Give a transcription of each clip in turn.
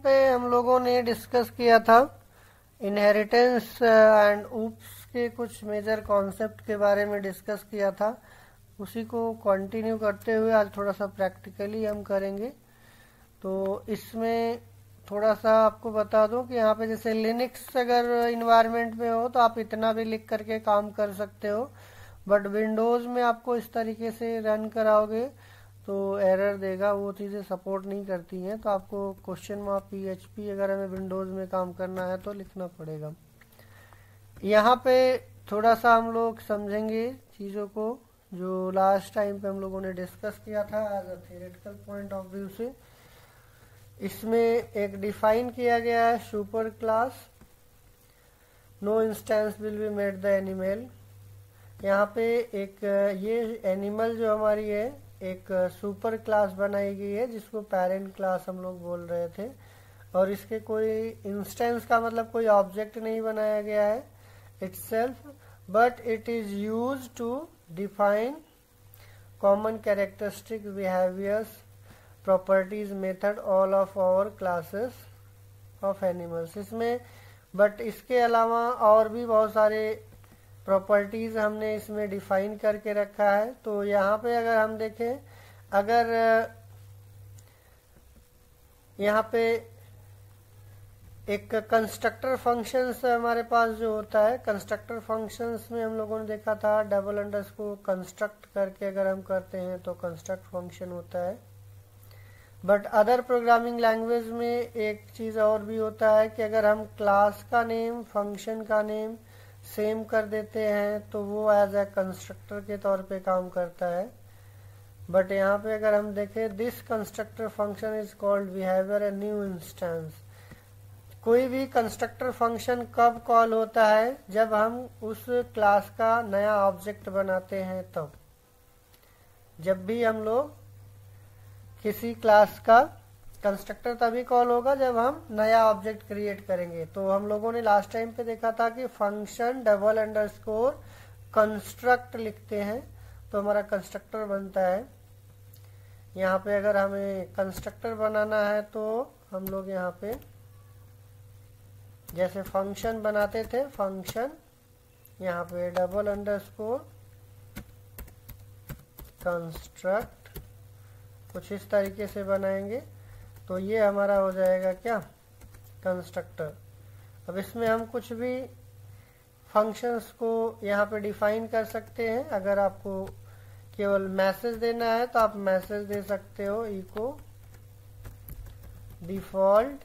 पे हम लोगों ने डिस्कस किया था इनहेरिटेंस एंड ऊप्स के कुछ मेजर कॉन्सेप्ट के बारे में डिस्कस किया था। उसी को कंटिन्यू करते हुए आज थोड़ा सा प्रैक्टिकली हम करेंगे। तो इसमें थोड़ा सा आपको बता दूं कि यहाँ पे जैसे लिनक्स अगर इन्वायरमेंट में हो तो आप इतना भी लिख करके काम कर सकते हो, बट विंडोज़ में आपको इस तरीके से रन कराओगे तो एरर देगा, वो चीज़ें सपोर्ट नहीं करती हैं। तो आपको क्वेश्चन मार्क PHP अगर हमें विंडोज़ में काम करना है तो लिखना पड़ेगा। यहाँ पे थोड़ा सा हम लोग समझेंगे चीज़ों को जो लास्ट टाइम पे हम लोगों ने डिस्कस किया था as a theoretical point of view से। इसमें एक डिफाइन किया गया है super class, no instance will be made the animal. यहाँ पे एक ये एनिमल जो हमारी है एक सुपर क्लास बनाई गई है जिसको पेरेंट क्लास हम लोग बोल रहे थे, और इसके कोई इंस्टेंस का मतलब कोई ऑब्जेक्ट नहीं बनाया गया है itself, but it is used to define common characteristic behaviors, properties, method all of our classes of animals। इसमें बट इसके अलावा और भी बहुत सारे प्रॉपर्टीज हमने इसमें डिफाइन करके रखा है। तो यहाँ पे अगर हम देखें, अगर यहाँ पे एक कंस्ट्रक्टर फंक्शंस हमारे पास जो होता है, कंस्ट्रक्टर फंक्शंस में हम लोगों ने देखा था डबल अंडरस्कोर कंस्ट्रक्ट करके अगर हम करते हैं तो कंस्ट्रक्ट फंक्शन होता है। बट अदर प्रोग्रामिंग लैंग्वेज में एक चीज़ और भी होता है कि अगर हम क्लास का नेम फंक्शन का नेम सेम कर देते हैं तो वो एज ए कंस्ट्रक्टर के तौर पे काम करता है। बट यहाँ पे अगर हम देखें, this constructor function is called behaviour a new instance. कोई भी कंस्ट्रक्टर फंक्शन कब कॉल होता है? जब हम उस क्लास का नया ऑब्जेक्ट बनाते हैं तब। जब भी हम लोग किसी क्लास का कंस्ट्रक्टर तभी कॉल होगा जब हम नया ऑब्जेक्ट क्रिएट करेंगे। तो हम लोगों ने लास्ट टाइम पे देखा था कि फंक्शन डबल अंडरस्कोर कंस्ट्रक्ट लिखते हैं तो हमारा कंस्ट्रक्टर बनता है। यहाँ पे अगर हमें कंस्ट्रक्टर बनाना है तो हम लोग यहाँ पे जैसे फंक्शन बनाते थे, फंक्शन यहाँ पे डबल अंडरस्कोर कंस्ट्रक्ट कुछ इस तरीके से बनाएंगे तो ये हमारा हो जाएगा क्या, कंस्ट्रक्टर। अब इसमें हम कुछ भी फंक्शंस को यहाँ पे डिफाइन कर सकते हैं। अगर आपको केवल मैसेज देना है तो आप मैसेज दे सकते हो, echo default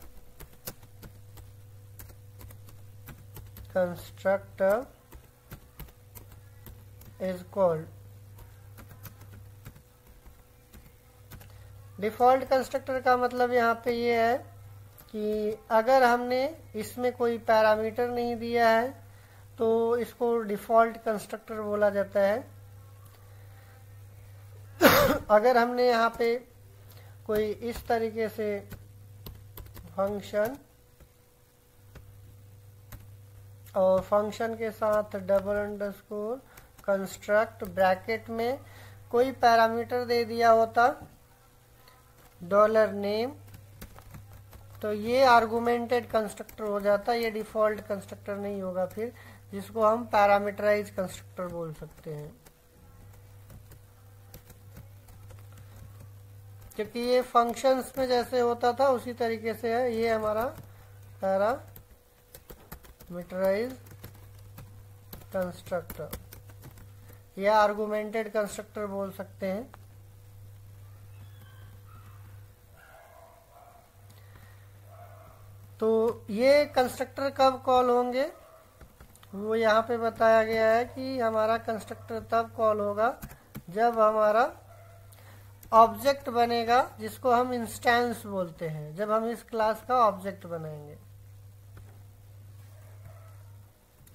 constructor is called. Default constructor का मतलब यहाँ पे ये है कि अगर हमने इसमें कोई पैरामीटर नहीं दिया है तो इसको डिफॉल्ट कंस्ट्रक्टर बोला जाता है। अगर हमने यहाँ पे कोई इस तरीके से फंक्शन और फंक्शन के साथ डबल अंडरस्कोर कंस्ट्रक्ट ब्रैकेट में कोई पैरामीटर दे दिया होता $name, तो ये आर्गुमेंटेड कंस्ट्रक्टर हो जाता, ये डिफॉल्ट कंस्ट्रक्टर नहीं होगा फिर, जिसको हम पैरामीटराइज कंस्ट्रक्टर बोल सकते हैं। क्योंकि ये फंक्शंस में जैसे होता था उसी तरीके से है, ये हमारा पैरामीटराइज कंस्ट्रक्टर या आर्गुमेंटेड कंस्ट्रक्टर बोल सकते हैं। तो ये कंस्ट्रक्टर कब कॉल होंगे वो यहाँ पे बताया गया है कि हमारा कंस्ट्रक्टर तब कॉल होगा जब हमारा ऑब्जेक्ट बनेगा जिसको हम इंस्टेंस बोलते हैं, जब हम इस क्लास का ऑब्जेक्ट बनाएंगे।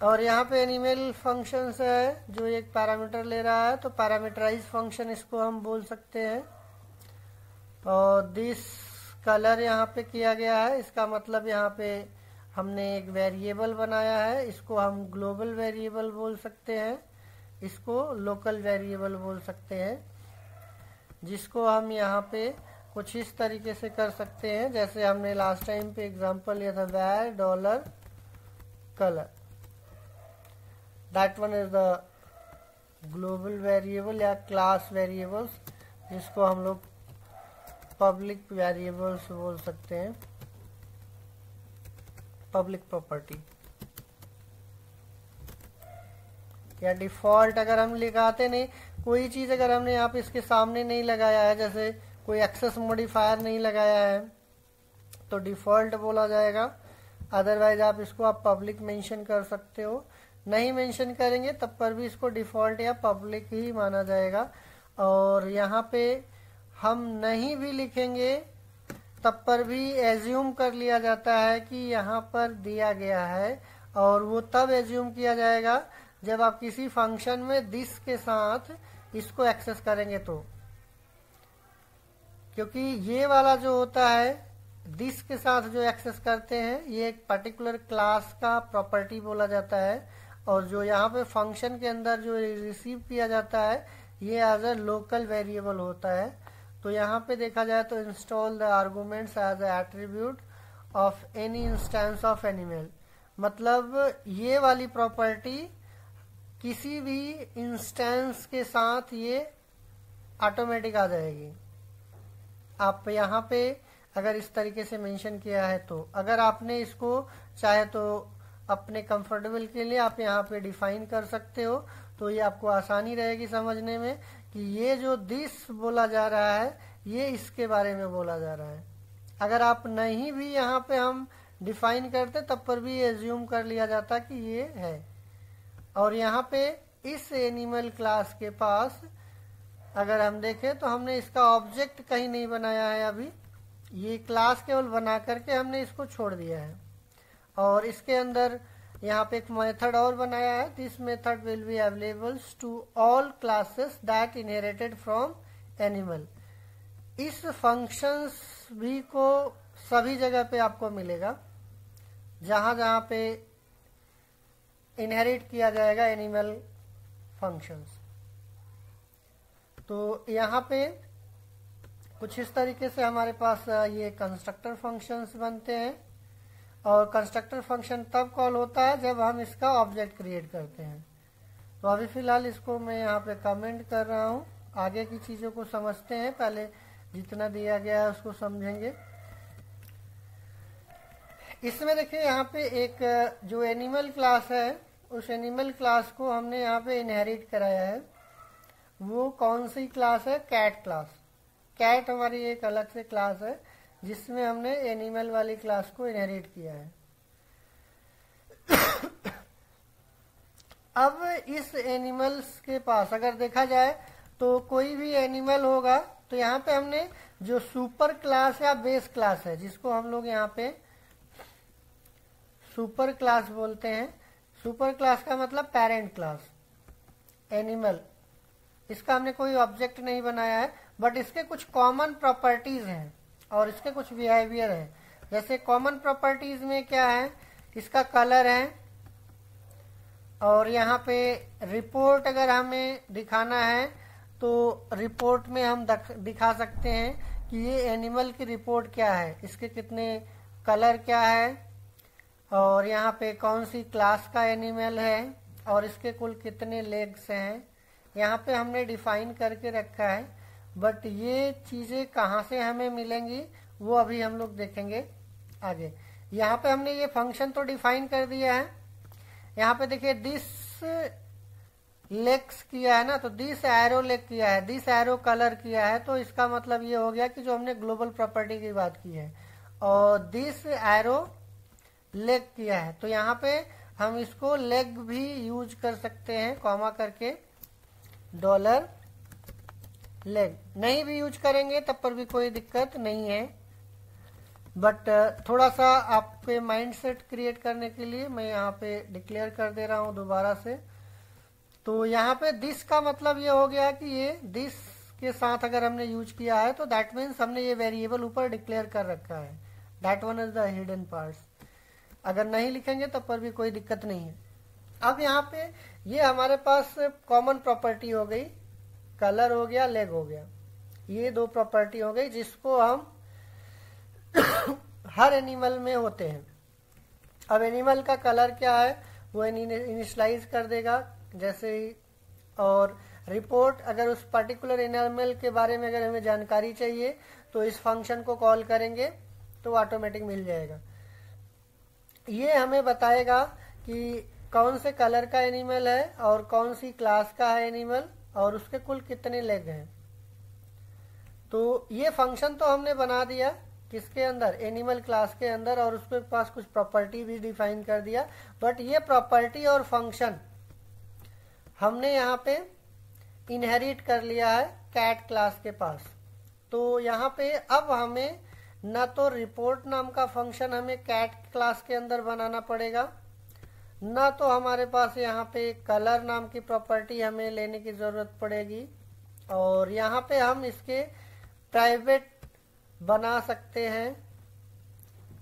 और यहाँ पे एनिमल फंक्शन है जो एक पैरामीटर ले रहा है, तो पैरामीटराइज फंक्शन इसको हम बोल सकते हैं। और दिस कलर यहाँ पे किया गया है, इसका मतलब यहाँ पे हमने एक वेरिएबल बनाया है, इसको हम ग्लोबल वेरिएबल बोल सकते हैं, इसको लोकल वेरिएबल बोल सकते हैं, जिसको हम यहाँ पे कुछ इस तरीके से कर सकते हैं, जैसे हमने लास्ट टाइम पे एग्जांपल लिया था var dollar colour, that one is the global variable या क्लास वेरिएबल्स, जिसको हम लोग पब्लिक वेरिएबल्स बोल सकते हैं, पब्लिक प्रॉपर्टी। या डिफॉल्ट अगर हम लिखाते नहीं, कोई चीज अगर हमने यहाँ पे इसके सामने नहीं लगाया है, जैसे कोई एक्सेस मॉडिफायर नहीं लगाया है, तो डिफॉल्ट बोला जाएगा। अदरवाइज आप पब्लिक मेंशन कर सकते हो, नहीं मेंशन करेंगे तब पर भी इसको डिफॉल्ट या पब्लिक ही माना जाएगा। और यहाँ पे हम नहीं भी लिखेंगे तब पर भी एज्यूम कर लिया जाता है कि यहाँ पर दिया गया है, और वो तब एज्यूम किया जाएगा जब आप किसी फंक्शन में दिस के साथ इसको एक्सेस करेंगे तो, क्योंकि ये वाला जो होता है दिस के साथ जो एक्सेस करते हैं ये एक पर्टिकुलर क्लास का प्रॉपर्टी बोला जाता है, और जो यहाँ पे फंक्शन के अंदर जो रिसीव किया जाता है ये एज अ लोकल वेरिएबल होता है। तो यहाँ पे देखा जाए तो install the arguments as a attribute of any instance of animal, मतलब ये वाली प्रॉपर्टी किसी भी इंस्टेंस के साथ ये ऑटोमेटिक आ जाएगी। आप यहाँ पे अगर इस तरीके से मेंशन किया है, तो अगर आपने इसको चाहे तो अपने कंफर्टेबल के लिए आप यहाँ पे डिफाइन कर सकते हो, तो ये आपको आसानी रहेगी समझने में कि ये जो दिस बोला जा रहा है ये इसके बारे में बोला जा रहा है। अगर आप नहीं भी यहाँ पे हम डिफाइन करते तब पर भी एज्यूम कर लिया जाता कि ये है। और यहाँ पे इस एनिमल क्लास के पास अगर हम देखें तो हमने इसका ऑब्जेक्ट कहीं नहीं बनाया है, अभी ये क्लास केवल बना करके हमने इसको छोड़ दिया है। और इसके अंदर यहाँ पे एक मेथड और बनाया है, this method will be available to all classes that inherited from animal. इस फंक्शंस भी को सभी जगह पे आपको मिलेगा जहां जहां पे इनहेरिट किया जाएगा एनिमल फंक्शंस। तो यहाँ पे कुछ इस तरीके से हमारे पास ये कंस्ट्रक्टर फंक्शंस बनते हैं, और कंस्ट्रक्टर फंक्शन तब कॉल होता है जब हम इसका ऑब्जेक्ट क्रिएट करते हैं। तो अभी फिलहाल इसको मैं यहाँ पे कमेंट कर रहा हूँ, आगे की चीजों को समझते हैं, पहले जितना दिया गया है उसको समझेंगे। इसमें देखिए यहाँ पे एक जो एनिमल क्लास है, उस एनिमल क्लास को हमने यहाँ पे इनहेरिट कराया है। वो कौन सी क्लास है? Cat class. कैट हमारी एक अलग से क्लास है जिसमें हमने एनिमल वाली क्लास को इनहेरिट किया है। अब इस एनिमल्स के पास अगर देखा जाए तो कोई भी एनिमल होगा तो यहाँ पे हमने जो सुपर क्लास या बेस क्लास है, जिसको हम लोग यहाँ पे सुपर क्लास बोलते हैं। सुपर क्लास का मतलब पेरेंट क्लास एनिमल, इसका हमने कोई ऑब्जेक्ट नहीं बनाया है, बट इसके कुछ कॉमन प्रॉपर्टीज हैं और इसके कुछ बिहेवियर है। जैसे कॉमन प्रॉपर्टीज में क्या है, इसका कलर है, और यहाँ पे रिपोर्ट अगर हमें दिखाना है तो रिपोर्ट में हम दिखा सकते हैं कि ये एनिमल की रिपोर्ट क्या है, इसके कितने कलर क्या है, और यहाँ पे कौन सी क्लास का एनिमल है, और इसके कुल कितने लेग्स हैं, यहाँ पे हमने डिफाइन करके रखा है। बट ये चीजें कहाँ से हमें मिलेंगी वो अभी हम लोग देखेंगे आगे। यहाँ पे हमने ये फंक्शन तो डिफाइन कर दिया है। यहाँ पे देखिए दिस लेग्स किया है ना, तो दिस एरो लेग किया है, दिस एरो कलर किया है, तो इसका मतलब ये हो गया कि जो हमने ग्लोबल प्रॉपर्टी की बात की है, और दिस एरो लेग किया है, तो यहाँ पे हम इसको लेग भी यूज कर सकते हैं, कॉमा करके डॉलर लेग। नहीं भी यूज करेंगे तब पर भी कोई दिक्कत नहीं है, बट थोड़ा सा आपके माइंड सेट क्रिएट करने के लिए मैं यहाँ पे डिक्लेयर कर दे रहा हूँ दोबारा से। तो यहाँ पे दिस का मतलब ये हो गया कि ये दिस के साथ अगर हमने यूज किया है तो दैट मीन्स हमने ये वेरिएबल ऊपर डिक्लेयर कर रखा है, that one is the hidden parts. अगर नहीं लिखेंगे तब पर भी कोई दिक्कत नहीं है। अब यहाँ पे ये हमारे पास कॉमन प्रॉपर्टी हो गई, कलर हो गया, लेग हो गया। ये दो प्रॉपर्टी हो गई जिसको हम हर एनिमल में होते हैं। अब एनिमल का कलर क्या है वो इनिशियलाइज कर देगा जैसे ही, और रिपोर्ट अगर उस पर्टिकुलर एनिमल के बारे में अगर हमें जानकारी चाहिए तो इस फंक्शन को कॉल करेंगे तो ऑटोमेटिक मिल जाएगा। ये हमें बताएगा कि कौन से कलर का एनिमल है और कौन सी क्लास का है एनिमल और उसके कुल कितने लेग हैं। तो ये फंक्शन तो हमने बना दिया किसके अंदर, एनिमल क्लास के अंदर, और उसके पास कुछ प्रॉपर्टी भी डिफाइन कर दिया। बट ये प्रॉपर्टी और फंक्शन हमने यहाँ पे इनहेरिट कर लिया है कैट क्लास के पास। तो यहाँ पे अब हमें न तो रिपोर्ट नाम का फंक्शन हमें कैट क्लास के अंदर बनाना पड़ेगा, न तो हमारे पास यहाँ पे कलर नाम की प्रॉपर्टी हमें लेने की जरूरत पड़ेगी, और यहाँ पे हम इसके प्राइवेट बना सकते हैं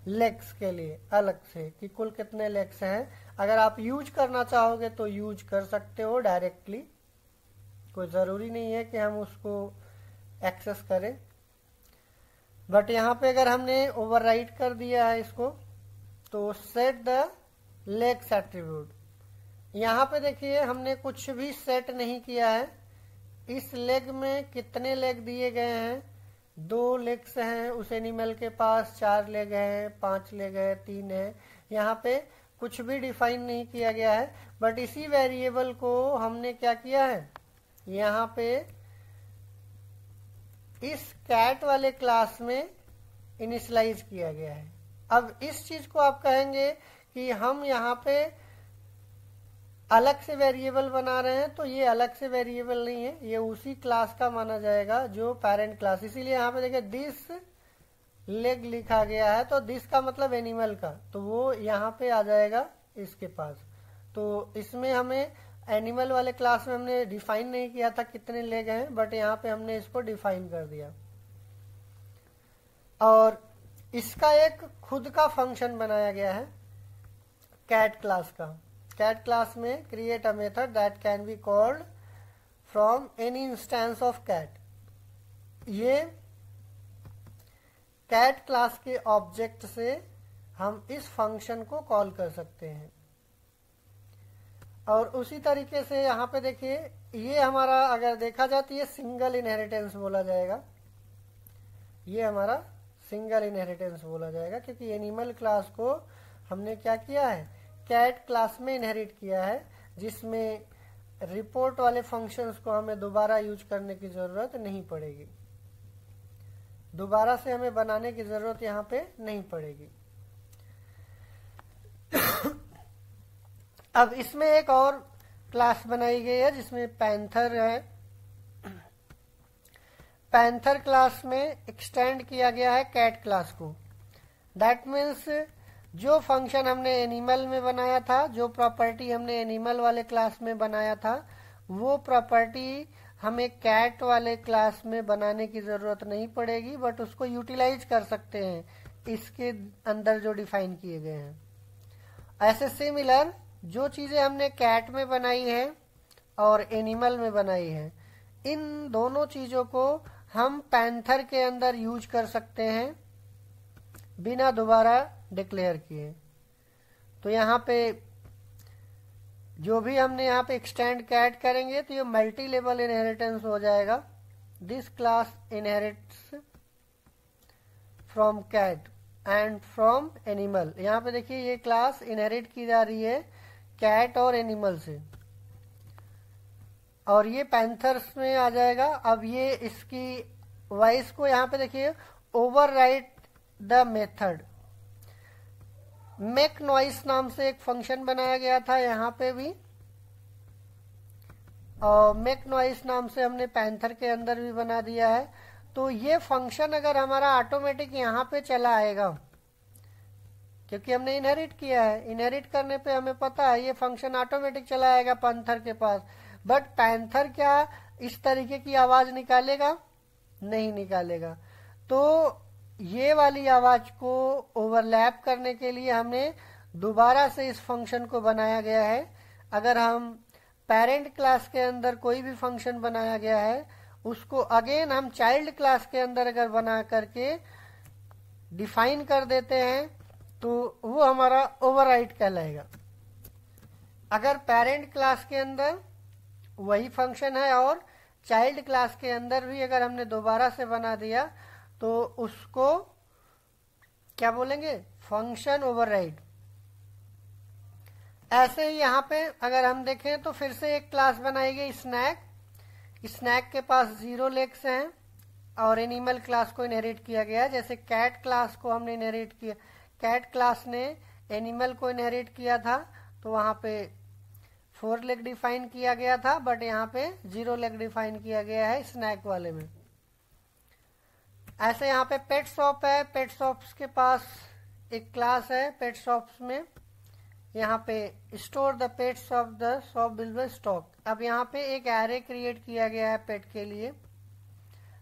लेग्स के लिए अलग से कि कुल कितने लेग्स हैं। अगर आप यूज करना चाहोगे तो यूज कर सकते हो डायरेक्टली, कोई ज़रूरी नहीं है कि हम उसको एक्सेस करें। बट यहाँ पे अगर हमने ओवरराइट कर दिया है इसको तो सेट द लेग्स एट्रीब्यूट, यहाँ पे देखिए हमने कुछ भी सेट नहीं किया है। इस लेग में कितने लेग दिए गए हैं, 2 लेग्स हैं उस एनिमल के पास, 4 लेग हैं, 5 लेग है, 3 है। यहाँ पे कुछ भी डिफाइन नहीं किया गया है। बट इसी वेरिएबल को हमने क्या किया है, यहाँ पे इस कैट वाले क्लास में इनिशियलाइज किया गया है। अब इस चीज को आप कहेंगे कि हम यहाँ पे अलग से वेरिएबल बना रहे हैं, तो ये अलग से वेरिएबल नहीं है, ये उसी क्लास का माना जाएगा जो पेरेंट क्लास। इसीलिए यहाँ पे देखिए दिस लेग लिखा गया है, तो दिस का मतलब एनिमल का, तो वो यहाँ पे आ जाएगा इसके पास। तो इसमें हमें एनिमल वाले क्लास में हमने डिफाइन नहीं किया था कितने लेग हैं, बट यहाँ पे हमने इसको डिफाइन कर दिया। और इसका एक खुद का फंक्शन बनाया गया है कैट क्लास का। कैट क्लास में create a method that can be called from any instance of cat. ये कैट क्लास के ऑब्जेक्ट से हम इस फंक्शन को कॉल कर सकते हैं। और उसी तरीके से यहाँ पे देखिए ये हमारा अगर देखा जाए तो ये सिंगल इनहेरिटेंस बोला जाएगा, ये हमारा सिंगल इनहेरिटेंस बोला जाएगा, क्योंकि एनिमल क्लास को हमने क्या किया है, कैट क्लास में इनहेरिट किया है, जिसमें रिपोर्ट वाले फंक्शंस को हमें दोबारा यूज करने की जरूरत नहीं पड़ेगी, दोबारा से हमें बनाने की जरूरत यहाँ पे नहीं पड़ेगी। अब इसमें एक और क्लास बनाई गई है जिसमें पैंथर है। पैंथर क्लास में एक्सटेंड किया गया है कैट क्लास को। दैट मीन्स जो फंक्शन हमने एनिमल में बनाया था, जो प्रॉपर्टी हमने एनिमल वाले क्लास में बनाया था, वो प्रॉपर्टी हमें कैट वाले क्लास में बनाने की जरूरत नहीं पड़ेगी, बट उसको यूटिलाइज कर सकते हैं इसके अंदर जो डिफाइन किए गए हैं। ऐसे सिमिलर जो चीजें हमने कैट में बनाई है और एनिमल में बनाई है, इन दोनों चीजों को हम पैंथर के अंदर यूज कर सकते हैं बिना दोबारा डिक्लेयर किए। तो यहाँ पे जो भी हमने यहाँ पे एक्सटेंड कैट करेंगे तो ये मल्टी लेवल इनहेरिटेंस हो जाएगा। This class inherits from cat and from animal. यहाँ पे देखिए ये क्लास इनहेरिट की जा रही है कैट और एनिमल से, और ये पैंथर्स में आ जाएगा। अब ये इसकी वॉइस को यहाँ पे देखिए overwrite the method make noise नाम से एक फंक्शन बनाया गया था यहाँ पे भी, और मेक नॉइस नाम से हमने पैंथर के अंदर भी बना दिया है। तो ये फंक्शन अगर हमारा ऑटोमेटिक यहाँ पे चला आएगा, क्योंकि हमने इनहेरिट किया है, इनहेरिट करने पे हमें पता है ये फंक्शन ऑटोमेटिक चला आएगा पैंथर के पास। बट पैंथर क्या इस तरीके की आवाज निकालेगा? नहीं निकालेगा। तो ये वाली आवाज को ओवरलैप करने के लिए हमने दोबारा से इस फंक्शन को बनाया गया है। अगर हम पेरेंट क्लास के अंदर कोई भी फंक्शन बनाया गया है उसको अगेन हम चाइल्ड क्लास के अंदर अगर बना करके डिफाइन कर देते हैं तो वो हमारा ओवरराइड कहलाएगा। अगर पेरेंट क्लास के अंदर वही फंक्शन है और चाइल्ड क्लास के अंदर भी अगर हमने दोबारा से बना दिया तो उसको क्या बोलेंगे, फंक्शन ओवरराइड। ऐसे ही यहाँ पे अगर हम देखें तो फिर से एक क्लास बनाई गई स्नैक। स्नैक के पास 0 लेग्स हैं और एनिमल क्लास को इनहेरिट किया गया। जैसे कैट क्लास को हमने इनहेरिट किया, कैट क्लास ने एनिमल को इनहेरिट किया था तो वहां पे 4 लेग डिफाइन किया गया था, बट यहाँ पे 0 लेग डिफाइन किया गया है स्नैक वाले में। ऐसे यहाँ पे पेट शॉप है, पेट शॉप्स के पास एक क्लास है पेट शॉप्स में। यहाँ पे store the pets of the shop build stock. अब यहाँ पे एक एरे क्रिएट किया गया है पेट के लिए।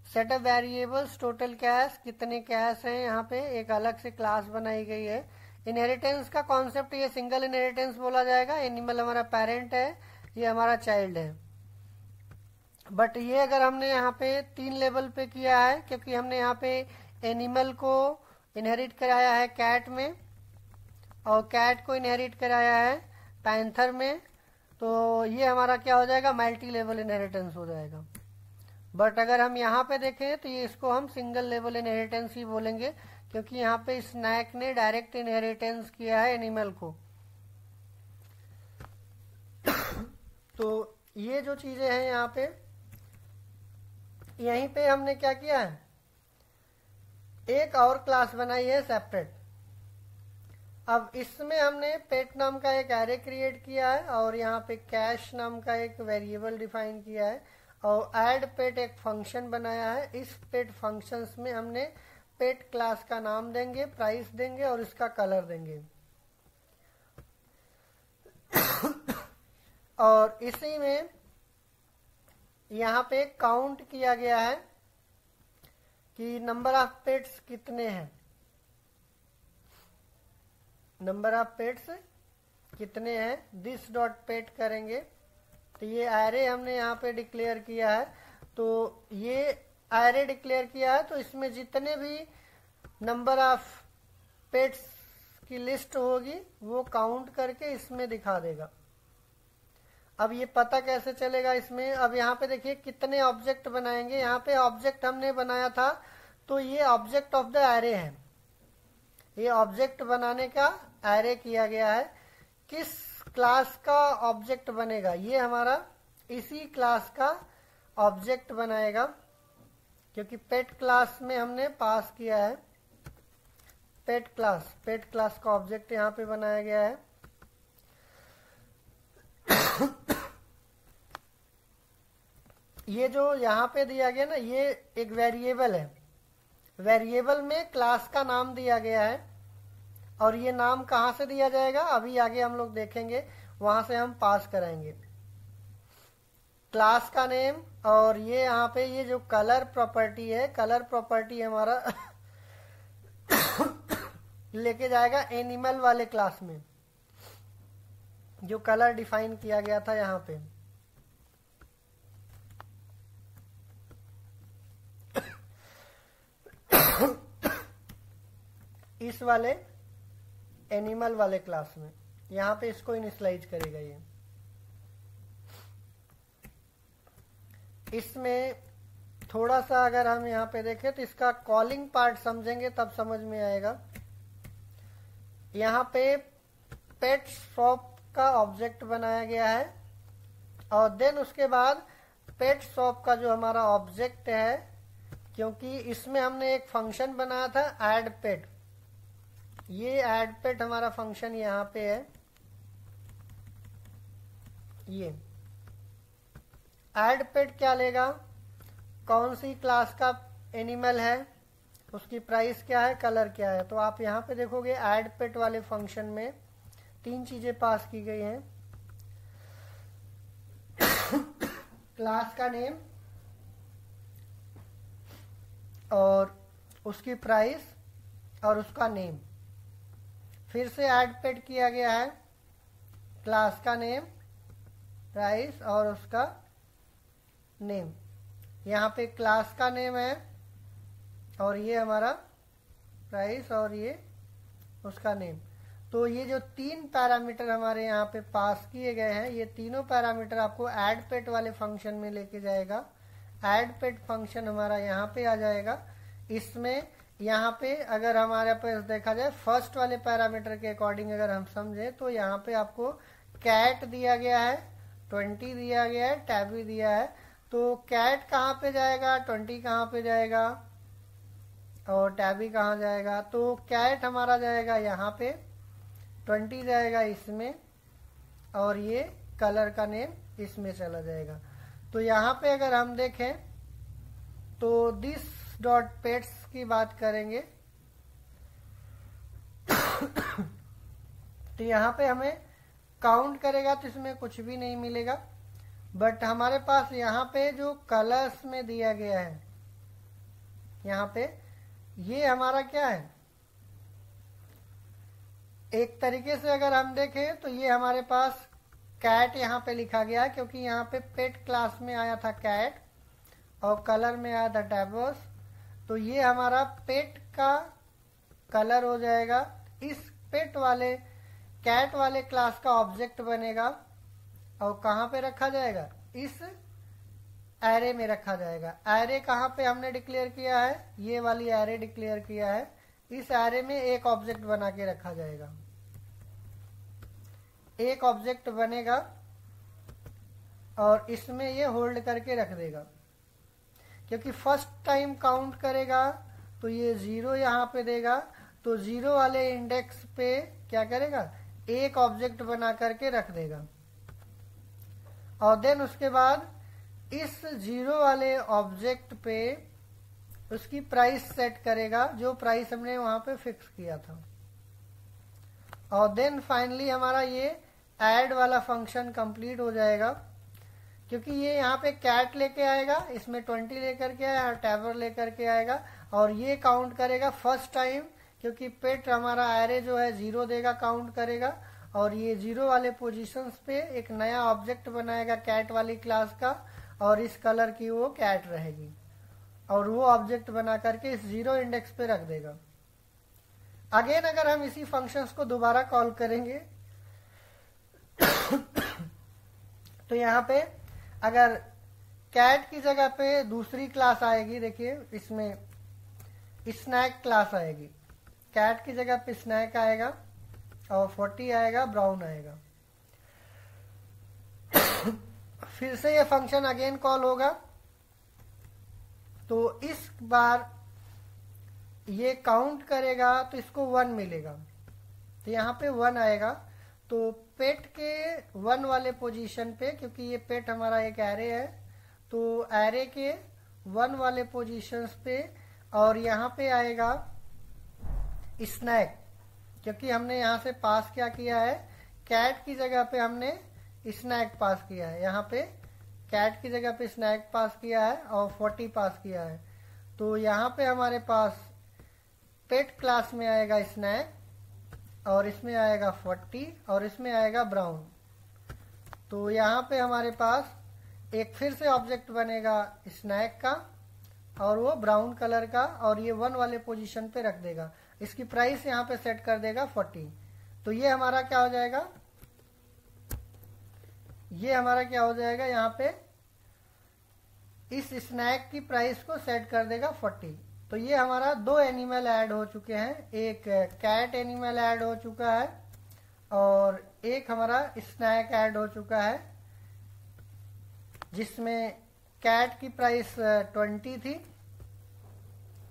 Set up variables total cash, कितने कैश हैं, यहाँ पे एक अलग से क्लास बनाई गई है। इनहेरिटेंस का कॉन्सेप्ट ये सिंगल इनहेरिटेंस बोला जाएगा। एनिमल हमारा पेरेंट है, ये हमारा चाइल्ड है। बट ये अगर हमने यहाँ पे 3 लेवल पे किया है, क्योंकि हमने यहाँ पे एनिमल को इनहेरिट कराया है कैट में और कैट को इनहेरिट कराया है पैंथर में, तो ये हमारा क्या हो जाएगा, मल्टी लेवल इनहेरिटेंस हो जाएगा। बट अगर हम यहाँ पे देखें तो ये इसको हम सिंगल लेवल इनहेरिटेंस ही बोलेंगे, क्योंकि यहाँ पे स्नैक ने डायरेक्ट इनहेरिटेंस किया है एनिमल को। तो ये जो चीजें हैं यहाँ पे, यहीं पे हमने क्या किया है, एक और क्लास बनाई है सेपरेट। अब इसमें हमने पेट नाम का एक एरे क्रिएट किया है और यहाँ पे कैश नाम का एक वेरिएबल डिफाइन किया है और ऐड पेट एक फंक्शन बनाया है। इस पेट फंक्शंस में हमने पेट क्लास का नाम देंगे, प्राइस देंगे और इसका कलर देंगे। और इसी में यहाँ पे काउंट किया गया है कि नंबर ऑफ पेट्स कितने हैं, नंबर ऑफ पेट्स कितने हैं। दिस डॉट पेट करेंगे तो ये एरे हमने यहाँ पे डिक्लेयर किया है। तो ये एरे डिक्लेयर किया है तो इसमें जितने भी नंबर ऑफ पेट्स की लिस्ट होगी वो काउंट करके इसमें दिखा देगा। अब ये पता कैसे चलेगा इसमें, अब यहाँ पे देखिए कितने ऑब्जेक्ट बनाएंगे। यहाँ पे ऑब्जेक्ट हमने बनाया था तो ये ऑब्जेक्ट ऑफ द एरे है, ये ऑब्जेक्ट बनाने का एरे किया गया है। किस क्लास का ऑब्जेक्ट बनेगा, ये हमारा इसी क्लास का ऑब्जेक्ट बनाएगा, क्योंकि पेट क्लास में हमने पास किया है पेट क्लास का ऑब्जेक्ट यहाँ पे बनाया गया है। ये जो यहाँ पे दिया गया ना, ये एक वेरिएबल है, वेरिएबल में क्लास का नाम दिया गया है और ये नाम कहाँ से दिया जाएगा अभी आगे हम लोग देखेंगे, वहां से हम पास कराएंगे क्लास का नेम। और ये यहाँ पे ये जो कलर प्रॉपर्टी है, कलर प्रॉपर्टी हमारा लेके जाएगा एनिमल वाले क्लास में, जो कलर डिफाइन किया गया था यहाँ पे। इस वाले एनिमल वाले क्लास में यहाँ पे इसको इनिशियलाइज करेगा ये। इसमें थोड़ा सा अगर हम यहाँ पे देखें तो इसका कॉलिंग पार्ट समझेंगे तब समझ में आएगा। यहाँ पे पेट शॉप का ऑब्जेक्ट बनाया गया है और देन उसके बाद पेट शॉप का जो हमारा ऑब्जेक्ट है, क्योंकि इसमें हमने एक फंक्शन बनाया था ऐड पेट, ये ऐड पेट हमारा फंक्शन यहाँ पे है। ये ऐड पेट क्या लेगा, कौन सी क्लास का एनिमल है, उसकी प्राइस क्या है, कलर क्या है। तो आप यहाँ पे देखोगे ऐड पेट वाले फंक्शन में 3 चीजें पास की गई हैं, क्लास का नेम और उसकी प्राइस और उसका नेम। फिर से ऐड पेट किया गया है, क्लास का नेम, प्राइस और उसका नेम। यहाँ पे क्लास का नेम है और ये हमारा प्राइस और ये उसका नेम। तो ये जो 3 पैरामीटर हमारे यहाँ पे पास किए गए हैं, ये तीनों पैरामीटर आपको ऐड पेट वाले फंक्शन में लेके जाएगा। ऐड पेट फंक्शन हमारा यहाँ पे आ जाएगा। इसमें यहाँ पे अगर हमारे पास देखा जाए फर्स्ट वाले पैरामीटर के अकॉर्डिंग अगर हम समझे तो यहाँ पे आपको कैट दिया गया है, 20 दिया गया है, टैबी दिया है। तो कैट कहाँ पे जाएगा, 20 कहाँ पे जाएगा और टैबी कहाँ जाएगा? तो कैट हमारा जाएगा यहाँ पे, 20 जाएगा इसमें और ये कलर का नेम इसमें चला जाएगा। तो यहाँ पे अगर हम देखें तो दिस डॉट पेट्स की बात करेंगे तो यहाँ पे हमें काउंट करेगा तो इसमें कुछ भी नहीं मिलेगा, बट हमारे पास यहाँ पे जो कलर्स में दिया गया है, यहाँ पे ये हमारा क्या है, एक तरीके से अगर हम देखें तो ये हमारे पास कैट यहाँ पे लिखा गया है क्योंकि यहाँ पे पेट क्लास में आया था कैट और कलर में आया था टैबर्स। तो ये हमारा पेट का कलर हो जाएगा। इस पेट वाले कैट वाले क्लास का ऑब्जेक्ट बनेगा और कहाँ पे रखा जाएगा, इस एरे में रखा जाएगा। एरे कहाँ पे हमने डिक्लेयर किया है, ये वाली एरे डिक्लेयर किया है। इस एरे में एक ऑब्जेक्ट बना के रखा जाएगा, एक ऑब्जेक्ट बनेगा और इसमें ये होल्ड करके रख देगा क्योंकि फर्स्ट टाइम काउंट करेगा तो ये 0 यहाँ पे देगा। तो 0 वाले इंडेक्स पे क्या करेगा, एक ऑब्जेक्ट बना करके रख देगा और देन उसके बाद इस 0 वाले ऑब्जेक्ट पे उसकी प्राइस सेट करेगा, जो प्राइस हमने वहां पे फिक्स किया था। और देन फाइनली हमारा ये ऐड वाला फंक्शन कंप्लीट हो जाएगा क्योंकि ये यहाँ पे कैट लेके आएगा, इसमें 20 लेकर के आएगा और टैबर लेकर के आएगा और ये काउंट करेगा फर्स्ट टाइम क्योंकि पेट हमारा एरे जो है 0 देगा, काउंट करेगा और ये 0 वाले पोजीशंस पे एक नया ऑब्जेक्ट बनाएगा कैट वाली क्लास का और इस कलर की वो कैट रहेगी और वो ऑब्जेक्ट बना करके इस 0 इंडेक्स पे रख देगा। अगेन अगर हम इसी फंक्शंस को दोबारा कॉल करेंगे तो यहाँ पे अगर कैट की जगह पे दूसरी क्लास आएगी, देखिए इसमें स्नैक क्लास आएगी, कैट की जगह पे स्नैक आएगा और 40 आएगा, ब्राउन आएगा। फिर से ये फंक्शन अगेन कॉल होगा तो इस बार ये काउंट करेगा तो इसको 1 मिलेगा, तो यहाँ पे 1 आएगा। तो पेट के 1 वाले पोजीशन पे, क्योंकि ये पेट हमारा एक एरे है, तो एरे के 1 वाले पोजीशंस पे और यहाँ पे आएगा स्नैक, क्योंकि हमने यहाँ से पास क्या किया है, कैट की जगह पे हमने स्नैक पास किया है, यहाँ पे कैट की जगह पे स्नैक पास किया है और 40 पास किया है। तो यहाँ पे हमारे पास पेट क्लास में आएगा स्नैक और इसमें आएगा 40 और इसमें आएगा ब्राउन। तो यहाँ पे हमारे पास एक फिर से ऑब्जेक्ट बनेगा स्नैक का और वो ब्राउन कलर का और ये 1 वाले पोजीशन पे रख देगा, इसकी प्राइस यहाँ पे सेट कर देगा 40। तो ये हमारा क्या हो जाएगा, ये हमारा क्या हो जाएगा, यहाँ पे इस स्नैक की प्राइस को सेट कर देगा 40। तो ये हमारा 2 एनिमल ऐड हो चुके हैं, एक कैट एनिमल ऐड हो चुका है और एक हमारा स्नैक ऐड हो चुका है, जिसमें कैट की प्राइस 20 थी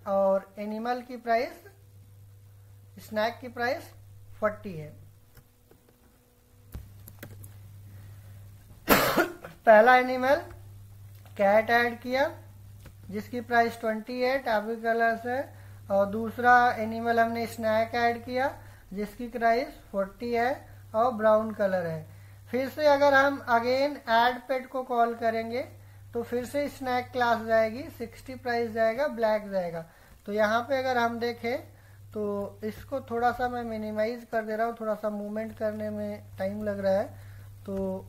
और एनिमल की प्राइस, स्नैक की प्राइस 40 है। पहला एनिमल कैट ऐड किया जिसकी प्राइस 20 है, टैबू कलर से, और दूसरा एनिमल हमने स्नैक ऐड किया जिसकी प्राइस 40 है और ब्राउन कलर है। फिर से अगर हम अगेन ऐड पेट को कॉल करेंगे तो फिर से स्नैक क्लास जाएगी, 60 प्राइस जाएगा, ब्लैक जाएगा। तो यहाँ पे अगर हम देखें तो इसको थोड़ा सा मैं मिनिमाइज कर दे रहा हूँ, थोड़ा सा मूवमेंट करने में टाइम लग रहा है। तो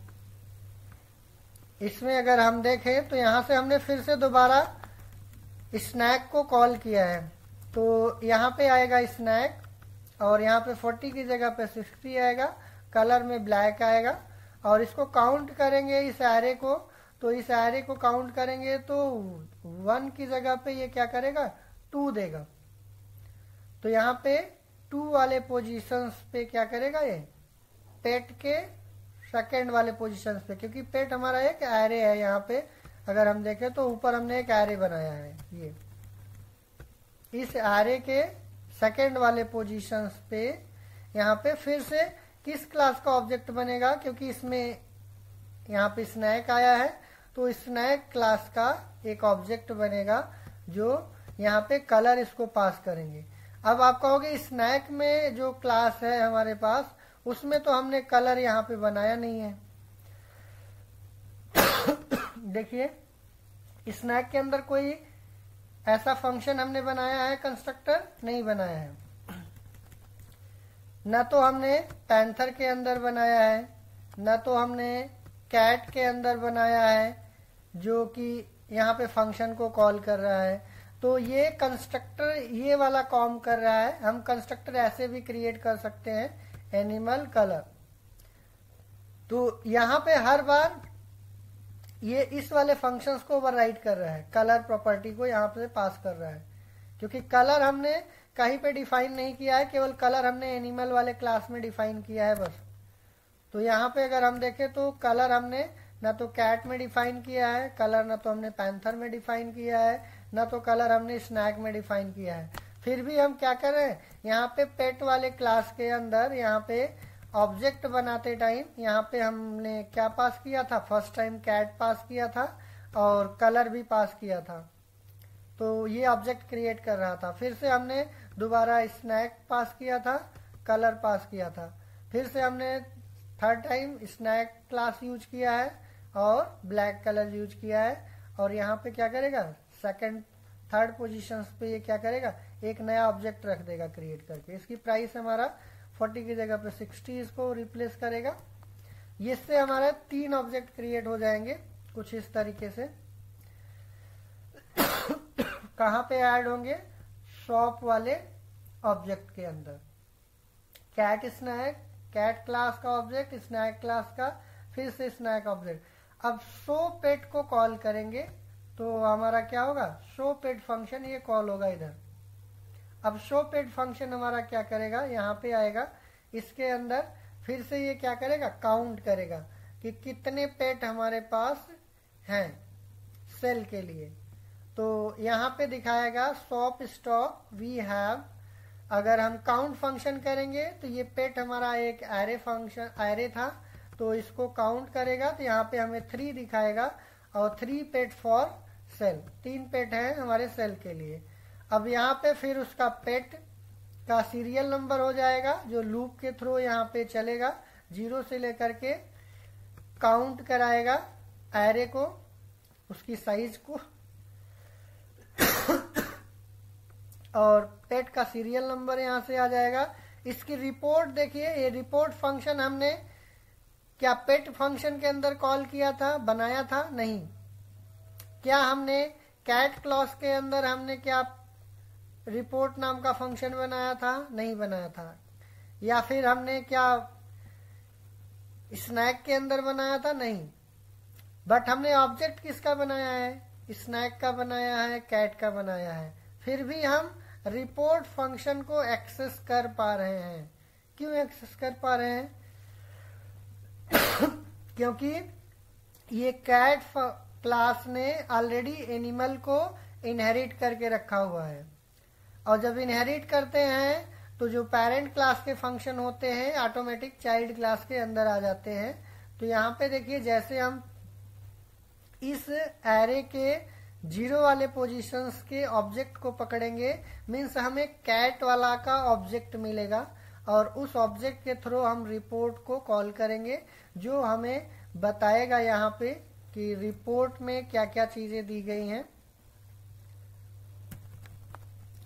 इसमें अगर हम देखें तो यहाँ से हमने फिर से दोबारा स्नैक को कॉल किया है, तो यहाँ पे आएगा स्नैक और यहाँ पे 40 की जगह पे 60 आएगा, कलर में ब्लैक आएगा। और इसको काउंट करेंगे इस एरे को, तो इस एरे को काउंट करेंगे तो 1 की जगह पे ये क्या करेगा, 2 देगा। तो यहाँ पे 2 वाले पोजीशंस पे क्या करेगा, ये पेट के सेकंड वाले पोजीशंस पे, क्योंकि पेट हमारा एक एरे है। यहाँ पे अगर हम देखें तो ऊपर हमने एक एरे बनाया है, ये इस एरे के सेकंड वाले पोजीशंस पे यहाँ पे फिर से किस क्लास का ऑब्जेक्ट बनेगा, क्योंकि इसमें यहाँ पे स्नैक आया है, तो स्नैक क्लास का एक ऑब्जेक्ट बनेगा जो यहाँ पे कलर इसको पास करेंगे। अब आप कहोगे स्नैक में जो क्लास है हमारे पास, उसमें तो हमने कलर यहाँ पे बनाया नहीं है। देखिए स्नैक के अंदर कोई ऐसा फंक्शन हमने बनाया है, कंस्ट्रक्टर नहीं बनाया है। न तो हमने पैंथर के अंदर बनाया है, न तो हमने कैट के अंदर बनाया है जो कि यहाँ पे फंक्शन को कॉल कर रहा है। तो ये कंस्ट्रक्टर ये वाला कॉम कर रहा है। हम कंस्ट्रक्टर ऐसे भी क्रिएट कर सकते हैं, एनिमल कलर। तो यहाँ पे हर बार ये इस वाले फंक्शंस को ओवरराइड कर रहा है, कलर प्रॉपर्टी को यहाँ पे पास कर रहा है, क्योंकि कलर हमने कहीं पे डिफाइन नहीं किया है, केवल कलर हमने एनिमल वाले क्लास में डिफाइन किया है बस। तो यहाँ पे अगर हम देखें तो कलर हमने ना तो कैट में डिफाइन किया है कलर, ना तो हमने पैंथर में डिफाइन किया है, ना तो कलर हमने स्नैक में डिफाइन किया है। फिर भी हम क्या कर रहे हैं, यहाँ पे पेट वाले क्लास के अंदर यहाँ पे ऑब्जेक्ट बनाते टाइम यहाँ पे हमने क्या पास किया था, फर्स्ट टाइम कैट पास किया था और कलर भी पास किया था। तो ये ऑब्जेक्ट क्रिएट कर रहा था। फिर से हमने दोबारा स्नैक पास किया था, कलर पास किया था। फिर से हमने third time snack class use किया है और ब्लैक कलर यूज किया है। और यहाँ पे क्या करेगा, सेकंड थर्ड पोजीशंस पे ये क्या करेगा, एक नया ऑब्जेक्ट रख देगा क्रिएट करके। इसकी प्राइस हमारा 40 की जगह पे 60 इसको रिप्लेस करेगा। इससे हमारा 3 ऑब्जेक्ट क्रिएट हो जाएंगे कुछ इस तरीके से। कहाँ पे ऐड होंगे, शॉप वाले ऑब्जेक्ट के अंदर। कैट स्नैक, कैट क्लास का ऑब्जेक्ट, स्नैक क्लास का, फिर से स्नैक ऑब्जेक्ट। अब शो पेट को कॉल करेंगे तो हमारा क्या होगा, शो पेट फंक्शन ये कॉल होगा इधर। अब शो पेट फंक्शन हमारा क्या करेगा, यहाँ पे आएगा, इसके अंदर फिर से ये क्या करेगा, काउंट करेगा कि कितने पेट हमारे पास हैं सेल के लिए। तो यहाँ पे दिखाएगा शॉप स्टॉक वी हैव। अगर हम काउंट फंक्शन करेंगे तो ये पेट हमारा एक एरे फंक्शन एरे था, तो इसको काउंट करेगा तो यहाँ पे हमें 3 दिखाएगा और 3 पेट फॉर सेल, 3 पेट हैं हमारे सेल के लिए। अब यहाँ पे फिर उसका पेट का सीरियल नंबर हो जाएगा जो लूप के थ्रू यहाँ पे चलेगा, 0 से लेकर के काउंट कराएगा एरे को, उसकी साइज को और पेट का सीरियल नंबर यहाँ से आ जाएगा। इसकी रिपोर्ट देखिए, ये रिपोर्ट फंक्शन हमने क्या पेट फंक्शन के अंदर कॉल किया था, बनाया था नहीं। क्या हमने कैट क्लॉज के अंदर हमने क्या रिपोर्ट नाम का फंक्शन बनाया था, नहीं बनाया था। या फिर हमने क्या स्नैक के अंदर बनाया था, नहीं। बट हमने ऑब्जेक्ट किसका बनाया है, स्नैक का बनाया है, कैट का बनाया है। फिर भी हम रिपोर्ट फंक्शन को एक्सेस कर पा रहे हैं। क्यों एक्सेस कर पा रहे हैं क्योंकि ये कैट क्लास ने ऑलरेडी एनिमल को इनहेरिट करके रखा हुआ है, और जब इनहेरिट करते हैं तो जो पेरेंट क्लास के फंक्शन होते हैं ऑटोमेटिक चाइल्ड क्लास के अंदर आ जाते हैं। तो यहाँ पे देखिए, जैसे हम इस एरे के 0 वाले पोजीशंस के ऑब्जेक्ट को पकड़ेंगे, मीन्स हमें कैट वाला का ऑब्जेक्ट मिलेगा और उस ऑब्जेक्ट के थ्रू हम रिपोर्ट को कॉल करेंगे, जो हमें बताएगा यहाँ पे कि रिपोर्ट में क्या क्या चीजें दी गई हैं।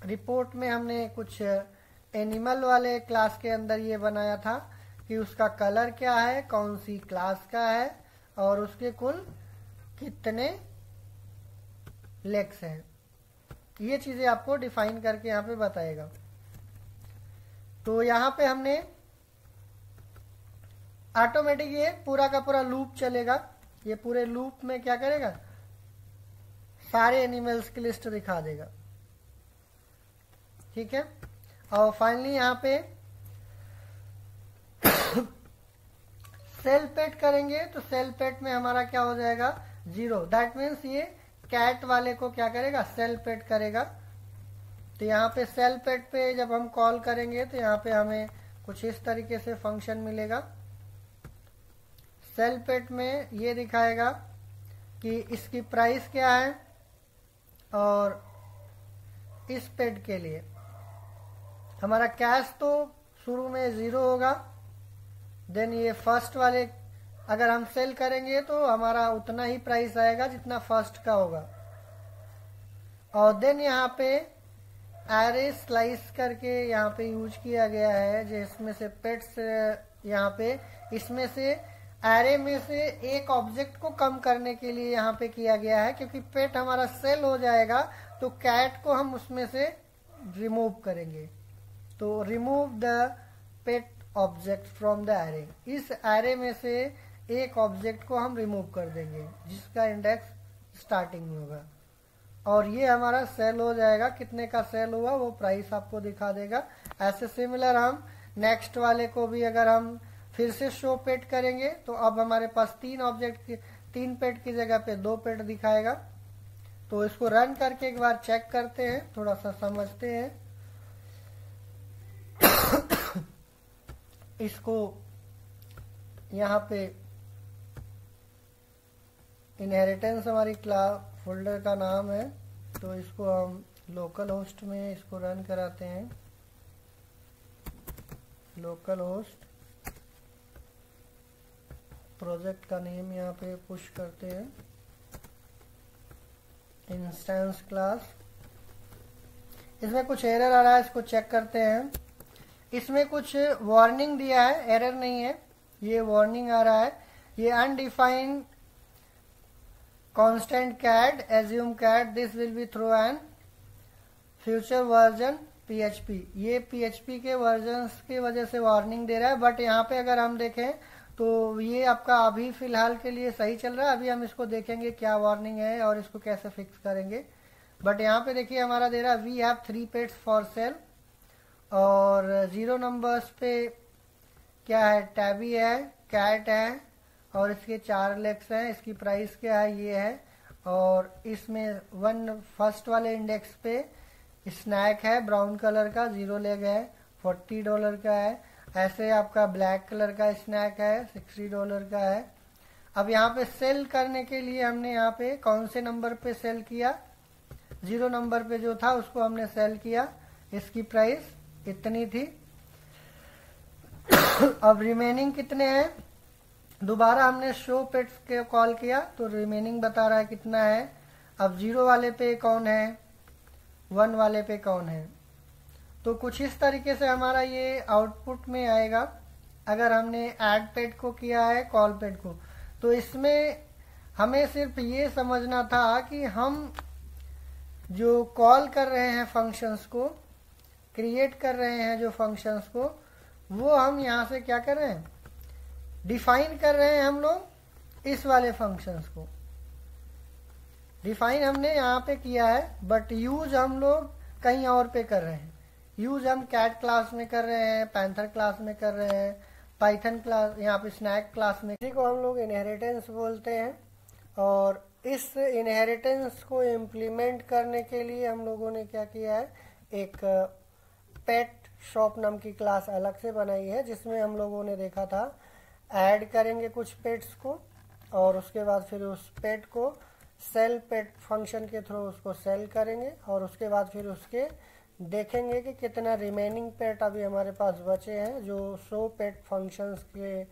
रिपोर्ट में हमने कुछ एनिमल वाले क्लास के अंदर ये बनाया था कि उसका कलर क्या है, कौन सी क्लास का है और उसके कुल कितने लेग्स हैं, ये चीजें आपको डिफाइन करके यहाँ पे बताएगा। तो यहाँ पे हमने ऑटोमेटिक ये पूरा का पूरा लूप चलेगा। ये पूरे लूप में क्या करेगा, सारे एनिमल्स की लिस्ट दिखा देगा। ठीक है। और फाइनली यहाँ पे सेल पेट करेंगे तो सेल पेट में हमारा क्या हो जाएगा, 0। दैट मीन्स ये कैट वाले को क्या करेगा, सेल पेट करेगा। तो यहाँ पे सेल पेट पे जब हम कॉल करेंगे तो यहाँ पे हमें कुछ इस तरीके से फंक्शन मिलेगा। सेल पेट में ये दिखाएगा कि इसकी प्राइस क्या है, और इस पेट के लिए हमारा कैश तो शुरू में 0 होगा। देन ये फर्स्ट वाले अगर हम सेल करेंगे तो हमारा उतना ही प्राइस आएगा जितना फर्स्ट का होगा। और देन यहाँ पे एरे स्लाइस करके यहाँ पे यूज किया गया है, जिसमें से पेट्स यहाँ पे इसमें से एरे में से एक ऑब्जेक्ट को कम करने के लिए यहाँ पे किया गया है, क्योंकि पेट हमारा सेल हो जाएगा तो कैट को हम उसमें से रिमूव करेंगे। तो remove the pet object from the array, इस एरे में से एक ऑब्जेक्ट को हम रिमूव कर देंगे जिसका इंडेक्स स्टार्टिंग में होगा, और ये हमारा सेल हो जाएगा। कितने का सेल हुआ वो प्राइस आपको दिखा देगा। ऐसे सिमिलर हम नेक्स्ट वाले को भी अगर हम फिर से शो पेट करेंगे तो अब हमारे पास 3 पेट की जगह पे 2 पेट दिखाएगा। तो इसको रन करके एक बार चेक करते हैं, थोड़ा सा समझते हैं। इसको यहाँ पे इनहेरिटेंस हमारी क्लास फोल्डर का नाम है, तो इसको हम लोकल होस्ट में इसको रन कराते हैं। लोकल होस्ट प्रोजेक्ट का नेम यहाँ पे पुश करते हैं, इंस्टेंस क्लास। इसमें कुछ एरर आ रहा है, इसको चेक करते हैं। इसमें कुछ वार्निंग दिया है, एरर नहीं है, ये वार्निंग आ रहा है। ये undefined constant cat assume cat this will be through an future version PHP। ये PHP के वर्जन्स की वजह से वार्निंग दे रहा है, बट यहाँ पे अगर हम देखें तो ये आपका अभी फिलहाल के लिए सही चल रहा है। अभी हम इसको देखेंगे क्या वार्निंग है और इसको कैसे फिक्स करेंगे। बट यहाँ पे देखिए हमारा दे रहा है we have 3 pets for sale, और 0 नंबर्स पे क्या है, टैबी है, कैट है, और इसके 4 लेग्स हैं। इसकी प्राइस क्या है, ये है। और इसमें फर्स्ट वाले इंडेक्स पे स्नैक है ब्राउन कलर का, 0 लेग है, $40 का है। ऐसे आपका ब्लैक कलर का स्नैक है, $60 का है। अब यहाँ पे सेल करने के लिए हमने यहाँ पे कौन से नंबर पे सेल किया, 0 नंबर पे जो था उसको हमने सेल किया। इसकी प्राइस इतनी थी। अब रिमेनिंग कितने हैं, दोबारा हमने शो पेट्स के कॉल किया तो रिमेनिंग बता रहा है कितना है। अब 0 वाले पे कौन है, 1 वाले पे कौन है। तो कुछ इस तरीके से हमारा ये आउटपुट में आएगा। अगर हमने ऐड पेट को किया है, कॉल पेट को, तो इसमें हमें सिर्फ ये समझना था कि हम जो कॉल कर रहे हैं फंक्शंस को, क्रिएट कर रहे हैं जो फंक्शंस को, वो हम यहाँ से क्या कर रहे हैं, डिफाइन कर रहे हैं हम लोग इस वाले फंक्शंस को। डिफाइन हमने यहाँ पे किया है, बट यूज हम लोग कहीं और पे कर रहे हैं। यूज हम कैट क्लास में कर रहे हैं, पैंथर क्लास में कर रहे हैं, पाइथन क्लास, यहाँ पे स्नैक क्लास में। इसी को हम लोग इनहेरिटेंस बोलते हैं। और इस इनहेरिटेंस को इम्प्लीमेंट करने के लिए हम लोगों ने क्या किया है, एक पेट शॉप नाम की क्लास अलग से बनाई है, जिसमें हम लोगों ने देखा था ऐड करेंगे कुछ पेट्स को, और उसके बाद फिर उस पेट को सेल पेट फंक्शन के थ्रू उसको सेल करेंगे, और उसके बाद फिर उसके देखेंगे कि कितना रिमेनिंग पेट अभी हमारे पास बचे हैं, जो शो पेट फंक्शंस के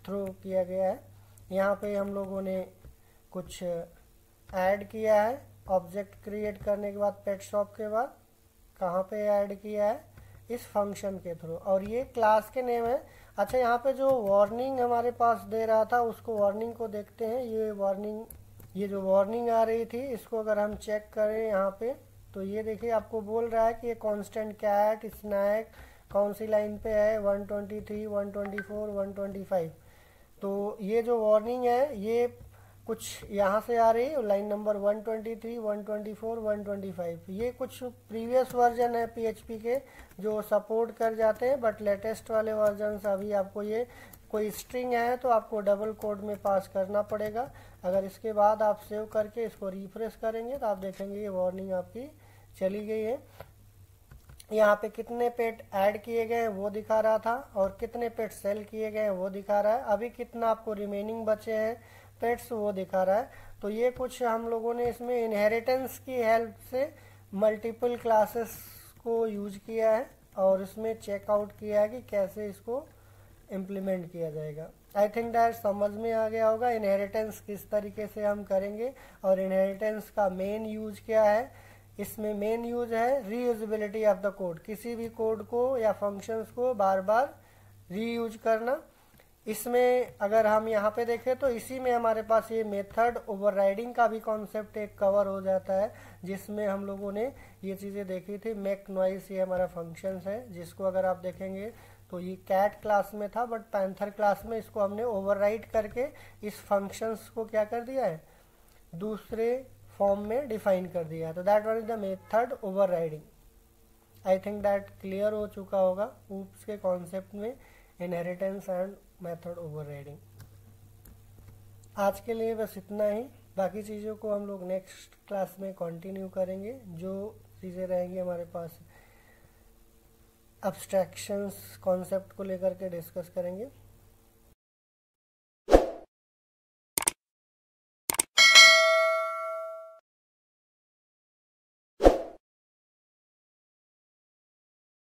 थ्रू किया गया है। यहाँ पे हम लोगों ने कुछ ऐड किया है ऑब्जेक्ट क्रिएट करने के बाद, पेट शॉप के बाद कहाँ पे ऐड किया है, इस फंक्शन के थ्रू, और ये क्लास के नेम है। अच्छा, यहाँ पे जो वार्निंग हमारे पास दे रहा था उसको, वार्निंग को देखते हैं। ये वार्निंग ये जो वार्निंग आ रही थी इसको अगर हम चेक करें यहाँ पे, तो ये देखिए आपको बोल रहा है कि ये कांस्टेंट कैट स्नैक कौन सी लाइन पे है, 123, 124, 125। तो ये जो वार्निंग है ये कुछ यहाँ से आ रही है, लाइन नंबर 123, 124, 125। ये कुछ प्रीवियस वर्जन है पीएचपी के जो सपोर्ट कर जाते हैं, बट लेटेस्ट वाले वर्जन अभी आपको ये कोई स्ट्रिंग है तो आपको डबल कोड में पास करना पड़ेगा। अगर इसके बाद आप सेव करके इसको रिफ्रेश करेंगे तो आप देखेंगे ये वार्निंग आपकी चली गई है। यहाँ पे कितने पेट ऐड किए गए हैं वो दिखा रहा था, और कितने पेट सेल किए गए हैं वो दिखा रहा है। अभी कितना आपको रिमेनिंग बचे हैं पेट्स वो दिखा रहा है। तो ये कुछ हम लोगों ने इसमें इनहेरिटेंस की हेल्प से मल्टीपल क्लासेस को यूज किया है और इसमें चेकआउट किया है कि कैसे इसको इम्प्लीमेंट किया जाएगा। आई थिंक दैट समझ में आ गया होगा इनहेरिटेंस किस तरीके से हम करेंगे और इनहेरिटेंस का मेन यूज क्या है। इसमें मेन यूज है रीयूजेबिलिटी ऑफ द कोड, किसी भी कोड को या फंक्शंस को बार बार रीयूज करना। इसमें अगर हम यहाँ पे देखें तो इसी में हमारे पास ये मेथड ओवरराइडिंग का भी कॉन्सेप्ट एक कवर हो जाता है, जिसमें हम लोगों ने ये चीज़ें देखी थी। मेक नॉइस ये हमारा फंक्शंस है जिसको अगर आप देखेंगे तो ये कैट क्लास में था, बट पैंथर क्लास में इसको हमने ओवरराइड करके इस फंक्शंस को क्या कर दिया है, दूसरे फॉर्म में डिफाइन कर दिया है। तो that one is the method overriding. I think that clear हो चुका होगा ऊप्स के कॉन्सेप्ट में इनहेरिटेंस एंड मेथड ओवरराइडिंग। आज के लिए बस इतना ही, बाकी चीज़ों को हम लोग नेक्स्ट क्लास में कंटिन्यू करेंगे। जो चीज़ें रहेंगी हमारे पास अब्स्ट्रैक्शंस कॉन्सेप्ट को लेकर के डिस्कस करेंगे।